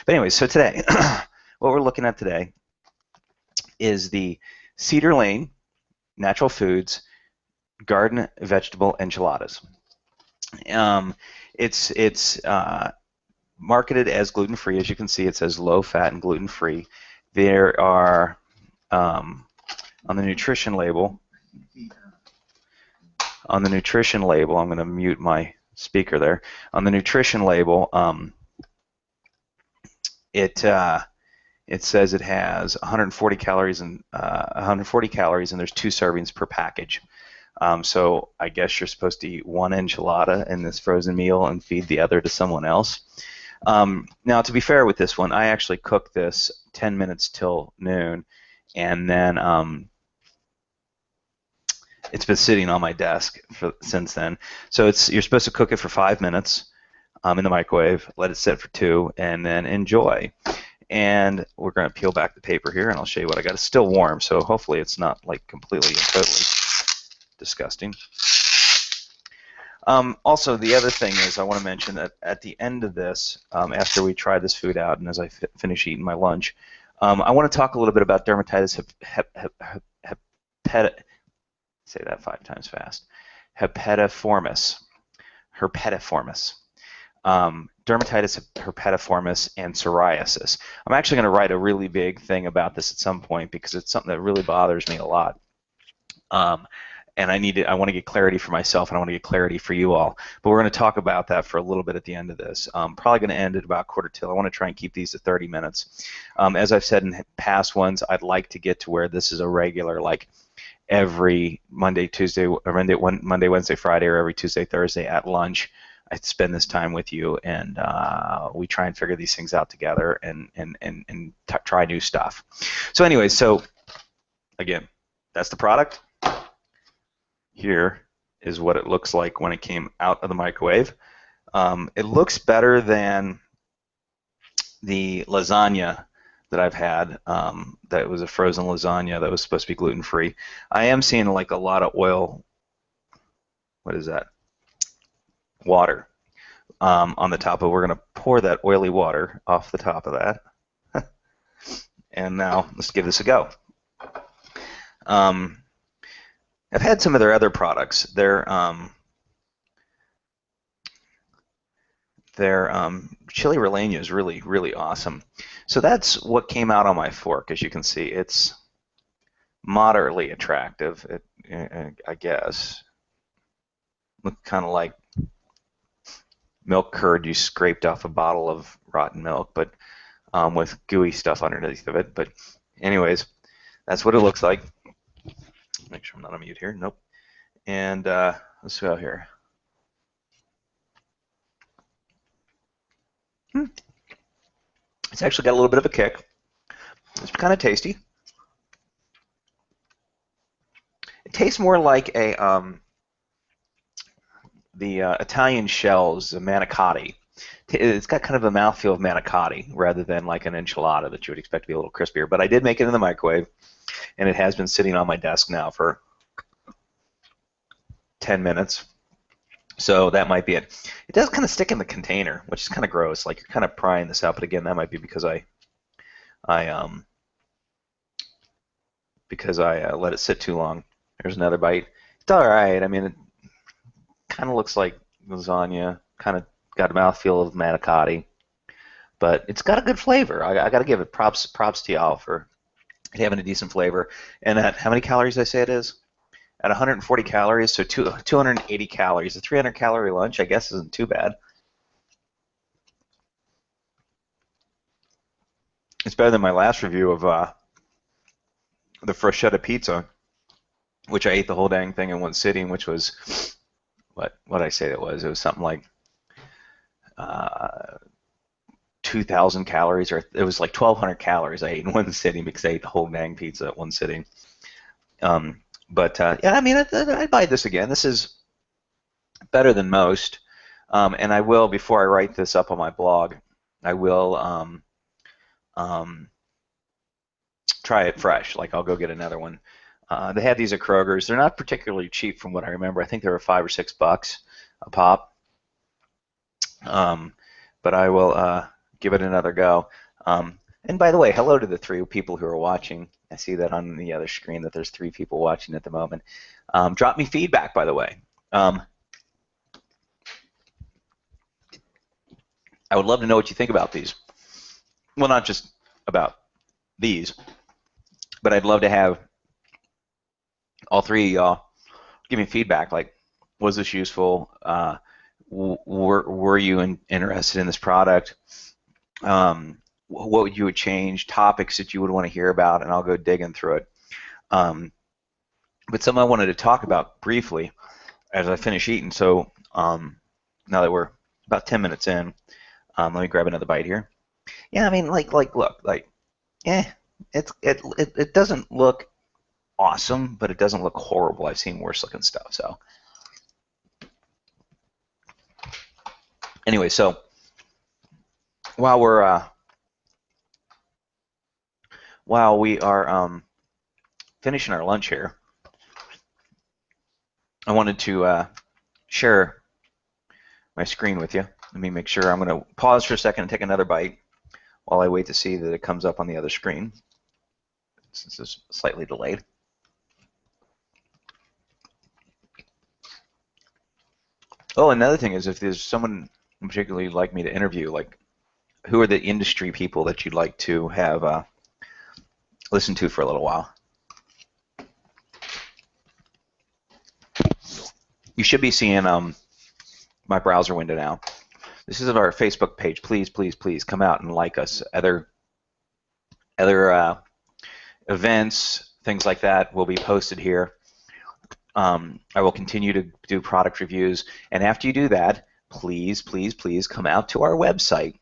But anyway, so today, what we're looking at today is the Cedar Lane Natural Foods Garden Vegetable Enchiladas. It's marketed as gluten-free. As you can see, it says low-fat and gluten-free. There are on the nutrition label. On the nutrition label, I'm going to mute my speaker there. On the nutrition label, it says it has 140 calories and 140 calories, and there's 2 servings per package. So I guess you're supposed to eat 1 enchilada in this frozen meal and feed the other to someone else. Now, to be fair with this one, I actually cooked this 10 minutes till noon, and then it's been sitting on my desk since then. So you're supposed to cook it for 5 minutes in the microwave, let it sit for 2, and then enjoy. And we're going to peel back the paper here, and I'll show you what I got. It's still warm, so hopefully it's not like completely and totally disgusting. Also, the other thing is I want to mention that at the end of this, after we try this food out and as I finish eating my lunch, I want to talk a little bit about dermatitis say that 5 times fast. Herpetiformis. Dermatitis herpetiformis and psoriasis. I'm actually going to write a really big thing about this at some point because it's something that really bothers me a lot. And I want to get clarity for myself, and I want to get clarity for you all. But we're going to talk about that for a little bit at the end of this. Probably going to end at about 1/4 till. I want to try and keep these to 30 minutes. As I've said in past ones, I'd like to get to where this is a regular, like every Monday, Tuesday, or Monday, Wednesday, Friday, or every Tuesday, Thursday at lunch. I spend this time with you, and we try and figure these things out together and try new stuff. So anyway, so again, that's the product. Here is what it looks like when it came out of the microwave. It looks better than the lasagna that I've had. That was a frozen lasagna that was supposed to be gluten-free. I am seeing like a lot of oil. What is that? Water on the top of it. We're going to pour that oily water off the top of that. And now let's give this a go. I've had some of their other products. Their chili relleno is really, really awesome. So that's what came out on my fork. As you can see, it's moderately attractive, I guess. Look kind of like milk curd you scraped off a bottle of rotten milk, but with gooey stuff underneath of it. But anyways, that's what it looks like. Make sure I'm not on mute here. Nope. And let's go here. It's actually got a little bit of a kick. It's kind of tasty. It tastes more like a the Italian shells, the manicotti. It's got kind of a mouthfeel of manicotti rather than like an enchilada that you would expect to be a little crispier. But I did make it in the microwave, and it has been sitting on my desk now for 10 minutes. So that might be it. It does kind of stick in the container, which is kind of gross. Like you're kind of prying this out, but again, that might be because I let it sit too long. There's another bite. It's all right. I mean, it kind of looks like lasagna. Kind of got a mouthfeel of manicotti, but it's got a good flavor. I got to give it props to y'all for having a decent flavor. And at how many calories I say it is? At 140 calories, so 280 calories. A 300-calorie lunch, I guess, isn't too bad. It's better than my last review of the bruschetta pizza, which I ate the whole dang thing in one sitting, which was, what did I say it was? It was something like 2,000 calories, or it was like 1,200 calories I ate in one sitting because I ate the whole dang pizza at one sitting. But yeah, I mean, I'd buy this again. This is better than most, and I will, before I write this up on my blog, I will try it fresh. Like I'll go get another one. They have these at Kroger's. They're not particularly cheap from what I remember. I think they were $5 or $6 a pop. But I will give it another go. And by the way, hello to the 3 people who are watching. I see that on the other screen that there's 3 people watching at the moment. Drop me feedback, by the way. I would love to know what you think about these. Well, not just about these, but I'd love to have all 3 of y'all give me feedback. Like, was this useful? Were you interested in this product? What you would change? Topics that you would want to hear about, and I'll go digging through it. But something I wanted to talk about briefly as I finish eating. So now that we're about 10 minutes in, let me grab another bite here. Yeah, I mean, look, it doesn't look awesome, but it doesn't look horrible. I've seen worse looking stuff. So anyway, so while we are finishing our lunch here, I wanted to share my screen with you. Let me make sure. I'm going to pause for a second and take another bite while I wait to see that it comes up on the other screen, since it's slightly delayed. Oh, another thing is, if there's someone particularly you'd like me to interview, like, who are the industry people that you'd like to have listen to for a little while? You should be seeing my browser window now. This is our Facebook page. Please, please, please come out and like us. Other events, things like that will be posted here. I will continue to do product reviews, and after you do that, please, please, please come out to our website,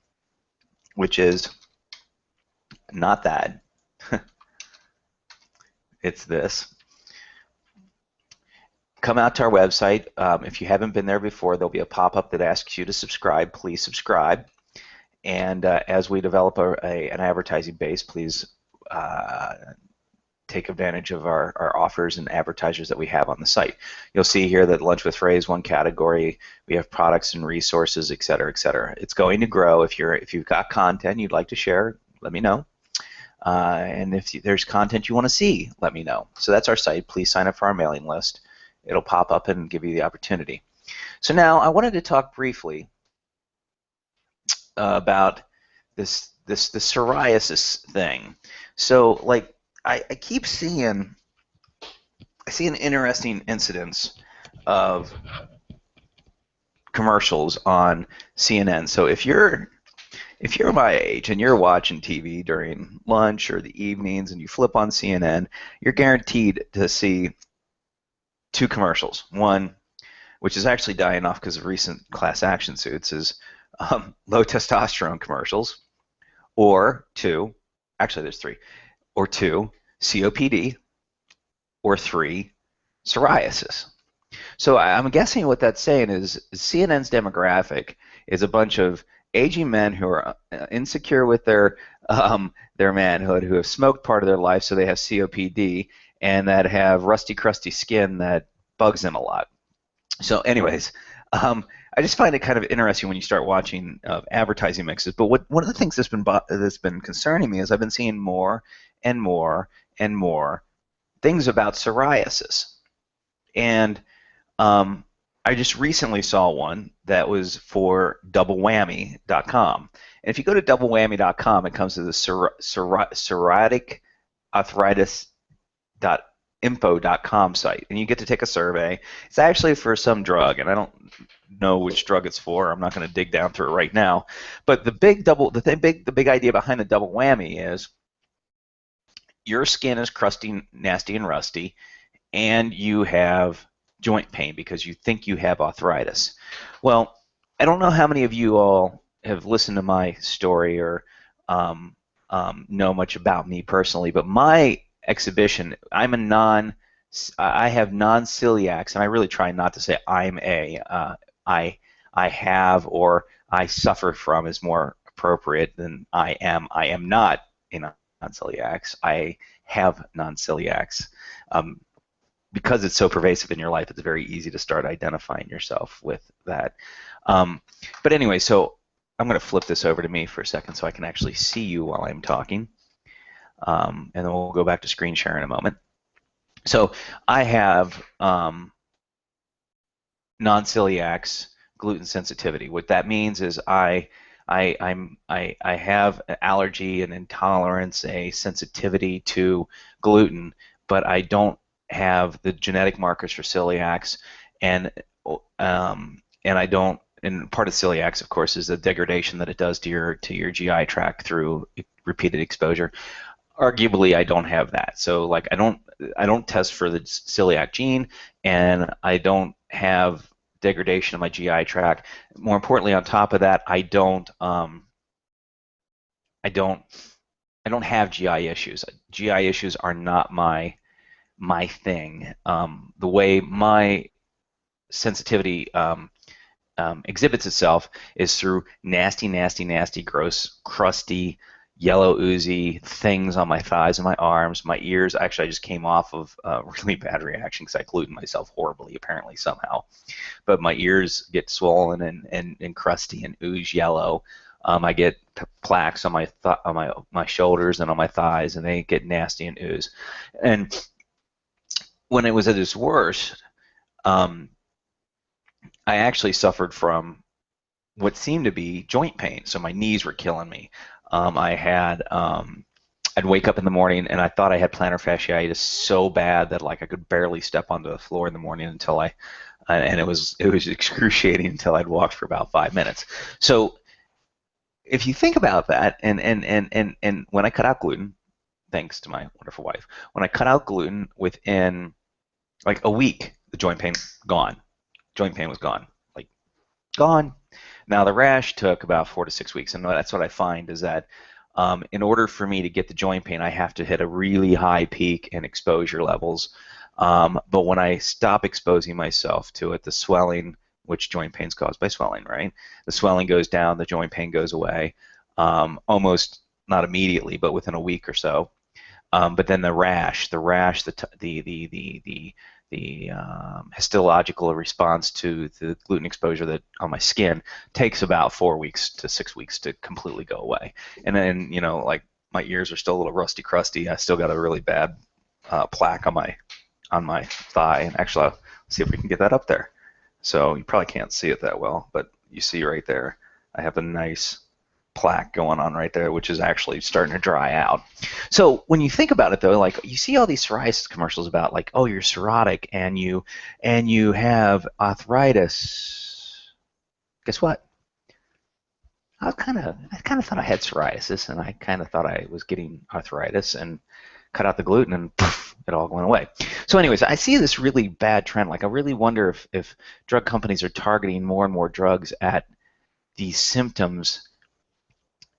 which is not that. It's this. Come out to our website. If you haven't been there before, there'll be a pop-up that asks you to subscribe. Please subscribe. And as we develop an advertising base, please take advantage of our offers and advertisers that we have on the site. You'll see here that Lunch with Ray is one category. We have products and resources, et cetera, et cetera. It's going to grow. If you've got content you'd like to share, let me know. And if there's content you want to see, let me know. So that's our site. Please sign up for our mailing list. It'll pop up and give you the opportunity. So now I wanted to talk briefly about this psoriasis thing. So, like, I keep seeing interesting incidents of commercials on CNN. So if you're my age and you're watching TV during lunch or the evenings and you flip on CNN, you're guaranteed to see 2 commercials. One, which is actually dying off because of recent class action suits, is low testosterone commercials, or 2, actually there's 3, or 2, COPD, or 3, psoriasis. So I'm guessing what that's saying is CNN's demographic is a bunch of aging men who are insecure with their manhood, who have smoked part of their life, so they have COPD, and that have rusty, crusty skin that bugs them a lot. So anyways, I just find it kind of interesting when you start watching advertising mixes. But one of the things that's been concerning me is I've been seeing more and more and more things about psoriasis. And I just recently saw one that was for doublewhammy.com. And if you go to doublewhammy.com, it comes to the psoriatic arthritis.info.com site, and you get to take a survey. It's actually for some drug, and I don't know which drug it's for. I'm not going to dig down through it right now. But the big idea behind the double whammy is your skin is crusty, nasty, and rusty, and you have joint pain because you think you have arthritis. Well, I don't know how many of you all have listened to my story or know much about me personally, but my exhibition, I have non-celiacs, and I really try not to say I have or I suffer from is more appropriate than I am. I am not a non-celiacs. I have non-celiacs. Because it's so pervasive in your life, it's very easy to start identifying yourself with that. But anyway, so I'm going to flip this over to me for a second so I can actually see you while I'm talking, and then we'll go back to screen share in a moment. So I have non-celiacs gluten sensitivity. What that means is I have an allergy, an intolerance, a sensitivity to gluten, but I don't have the genetic markers for celiacs, and I don't. And part of celiacs, of course, is the degradation that it does to your GI tract through repeated exposure. Arguably, I don't have that. So like I don't test for the celiac gene, and I don't have degradation of my GI tract. More importantly, on top of that, I don't have GI issues. GI issues are not my thing. The way my sensitivity exhibits itself is through nasty, nasty, nasty, gross, crusty, yellow, oozy things on my thighs and my arms, my ears. Actually, I just came off of a really bad reaction because I glutened myself horribly, apparently, somehow. But my ears get swollen and crusty and ooze yellow. I get plaques on my shoulders and on my thighs, and they get nasty and ooze. And when it was at its worst, I actually suffered from what seemed to be joint pain. So my knees were killing me. I'd wake up in the morning and I thought I had plantar fasciitis so bad that like I could barely step onto the floor in the morning and it was excruciating until I'd walked for about 5 minutes. So if you think about that, and when I cut out gluten, thanks to my wonderful wife, when I cut out gluten within like a week, the joint pain gone. Joint pain was gone, like gone. Now the rash took about 4 to 6 weeks, and that's what I find is that in order for me to get the joint pain, I have to hit a really high peak in exposure levels. But when I stop exposing myself to it, the swelling, which joint pain is caused by swelling, right? The swelling goes down, the joint pain goes away, almost not immediately, but within a week or so. But then the histological response to the gluten exposure that on my skin takes about 4 weeks to 6 weeks to completely go away. And then, like my ears are still a little rusty, crusty. I still got a really bad plaque on my thigh. And actually, let's see if we can get that up there. So you probably can't see it that well, but you see right there, I have a nice plaque going on right there, which is actually starting to dry out. So when you think about it, though, like you see all these psoriasis commercials about like, oh, you're cirrhotic and you have arthritis. Guess what? I kind of thought I had psoriasis, and I kind of thought I was getting arthritis, and cut out the gluten, and poof, it all went away. So, anyways, I see this really bad trend. Like, I really wonder if drug companies are targeting more and more drugs at these symptoms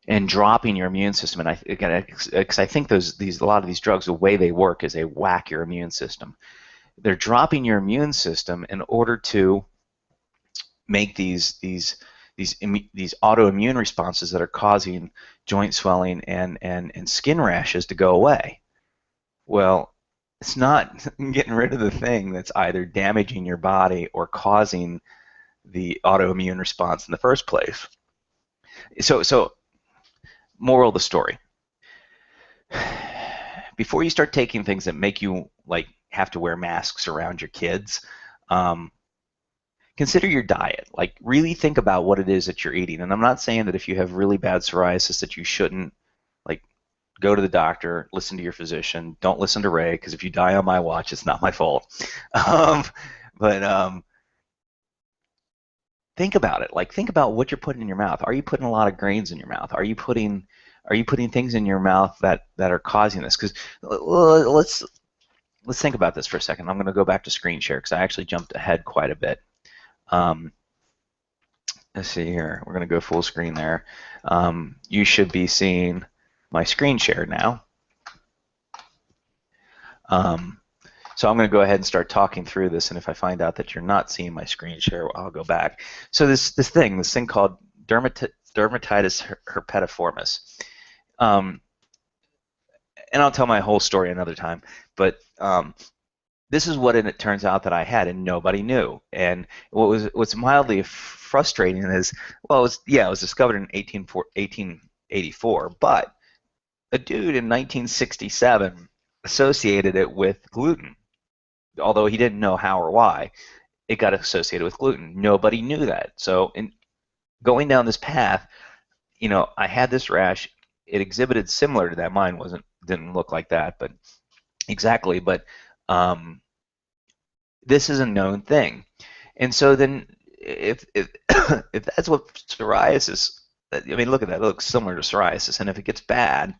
and dropping your immune system. And because I think a lot of these drugs, the way they work is they whack your immune system. They're dropping your immune system in order to make these autoimmune responses that are causing joint swelling and skin rashes to go away. Well, it's not getting rid of the thing that's either damaging your body or causing the autoimmune response in the first place. So moral of the story: before you start taking things that make you like have to wear masks around your kids, consider your diet. Like, really think about what it is that you're eating. And I'm not saying that if you have really bad psoriasis that you shouldn't like go to the doctor, listen to your physician. Don't listen to Ray, because if you die on my watch, it's not my fault. But think about it. Like, think about what you're putting in your mouth. Are you putting a lot of grains in your mouth? Are you putting things in your mouth that are causing this? Because let's think about this for a second. I'm going to go back to screen share because I actually jumped ahead quite a bit. Let's see here. We're going to go full screen there. You should be seeing my screen share now. So I'm going to go ahead and start talking through this, and if I find out that you're not seeing my screen share, I'll go back. So this thing called dermatitis herpetiformis, and I'll tell my whole story another time, but this is what it turns out that I had, and nobody knew. And what's mildly frustrating is, well, it was discovered in 1884, but a dude in 1967 associated it with gluten, although he didn't know how or why. It got associated with gluten. Nobody knew that. So in going down this path, I had this rash. It exhibited similar to that. Mine didn't look like that, but exactly. But this is a known thing. And so then if if that's what psoriasis, I mean, look at that. It looks similar to psoriasis. And if it gets bad,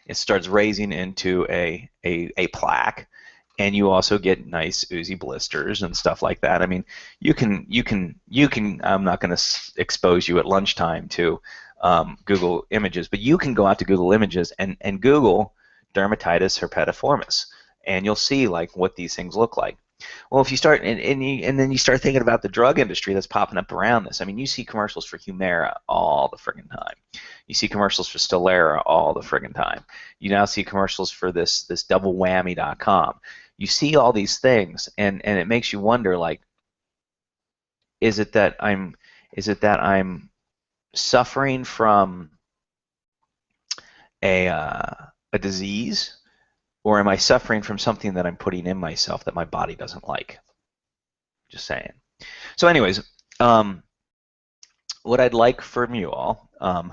it starts raising into a plaque, and you also get nice oozy blisters and stuff like that. I mean, you can. I'm not going to expose you at lunchtime to Google Images, but you can go out to Google Images and Google dermatitis herpetiformis, and you'll see like what these things look like. Well, if you start and then you start thinking about the drug industry that's popping up around this. I mean, you see commercials for Humira all the friggin' time. You see commercials for Stellara all the friggin' time. You now see commercials for this doublewhammy.com. You see all these things, and it makes you wonder, like, is it that I'm suffering from a disease, or am I suffering from something that I'm putting in myself that my body doesn't like? Just saying. So anyways, what I'd like from you all, as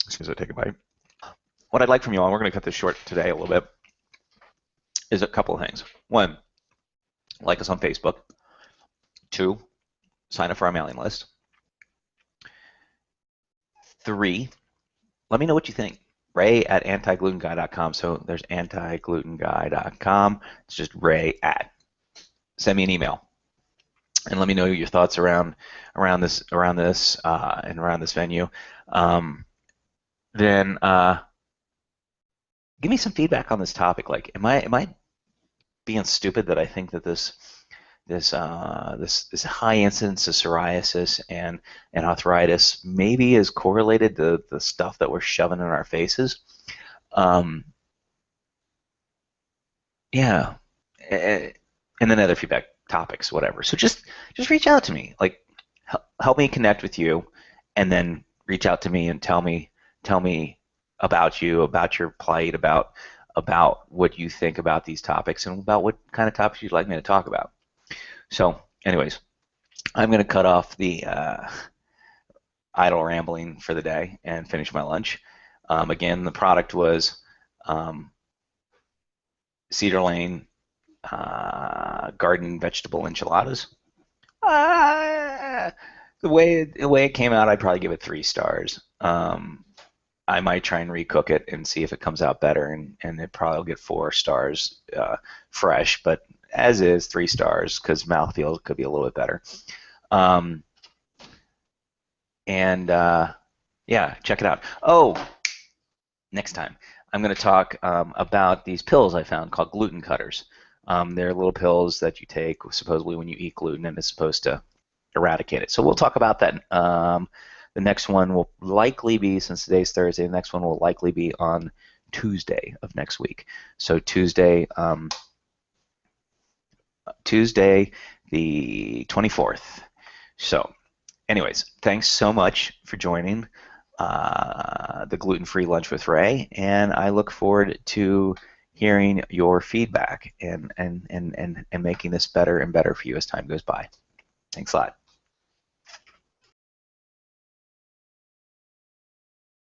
soon as I take a bite, what I'd like from you all, and we're going to cut this short today a little bit, is a couple of things. One, like us on Facebook. Two, sign up for our mailing list. Three, let me know what you think. Ray at antiglutenguy.com. So there's antiglutenguy.com. It's just Ray at. Send me an email and let me know your thoughts around this and around this venue. Then give me some feedback on this topic. Like, am I being stupid that I think that this high incidence of psoriasis and arthritis maybe is correlated to the stuff that we're shoving in our faces? Yeah, and then other feedback topics, whatever. So just reach out to me, like help me connect with you, and then reach out to me and tell me about you, about your plight, about what you think about these topics, and about what kind of topics you'd like me to talk about. So anyways, I'm going to cut off the idle rambling for the day and finish my lunch. Again, the product was Cedar Lane garden vegetable enchiladas. The way it came out, I'd probably give it 3 stars. I might try and recook it and see if it comes out better, and it probably will get 4 stars fresh, but as is 3 stars because mouthfeel could be a little bit better. Yeah, check it out. Oh, next time I'm going to talk about these pills I found called gluten cutters. They're little pills that you take supposedly when you eat gluten, and it's supposed to eradicate it. So we'll talk about that. The next one will likely be, since today's Thursday, the next one will likely be on Tuesday of next week. So Tuesday the 24th. So anyways, thanks so much for joining the Gluten-Free Lunch with Ray, and I look forward to hearing your feedback and making this better and better for you as time goes by. Thanks a lot.